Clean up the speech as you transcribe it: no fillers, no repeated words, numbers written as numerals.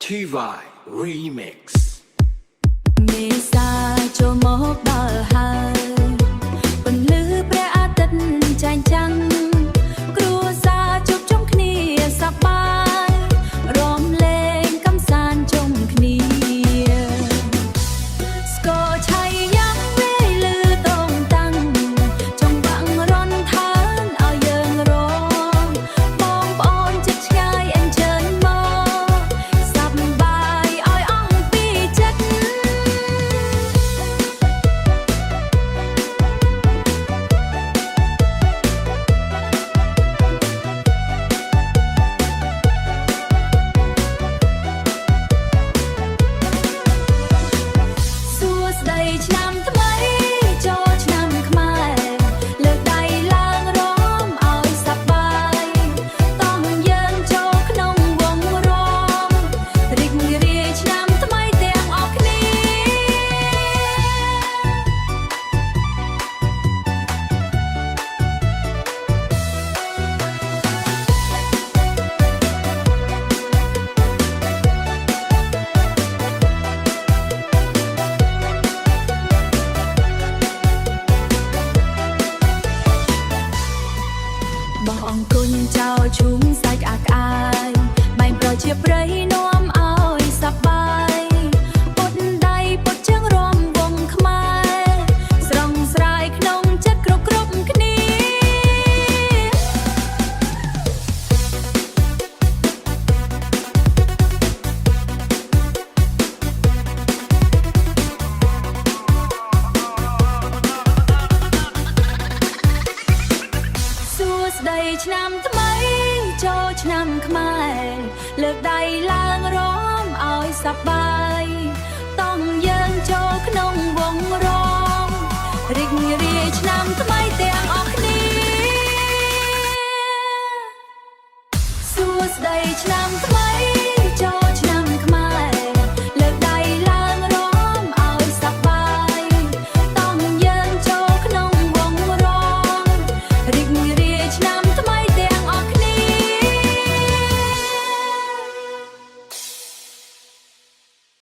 Chivai Remix មេសាចូលមកដល់ហើយពន្លឺព្រះអាទិត្យចែងចាំងគ្រួសារជួបជុំគ្នាសប្បាយរំលែងកំសាន្តជុំគ្នាស្គរឆៃយ៉ាងវេលឺតងតាំងចង់បាំងរនឋានឲ្យយើងរងបងប្អូនចិត្តឆ្ងាយអញ្ជើញមកសប្បាយឲ្យអស់ពីចិត្ត ឆ្នាំថ្មីចូលឆ្នាំខ្មែរលើកដៃឡើងរំឲ្យសប្បាយតោះយើងចូលក្នុងវងរំរីករាយឆ្នាំថ្មីទាំងអស់គ្នាបោះអង្គុញចោលឈូងសាច់អាកាយបែងប្រជាប្រិយនាំឲ្យសប្បាយពុតដៃពុតជើងរំវងខ្មែរស្រងស្រាយក្នុងចិត្តគ្រប់គ្នាសួស្ដីឆ្នាំថ្មីចូលឆ្នាំខ្មែរលើកដៃឡើងរំឲ្យសប្បាយតោះយើងចូលក្នុងវងរំរីករាយឆ្នាំថ្មីទាំងអស់គ្នាសួស្ដីឆ្នាំថ្មី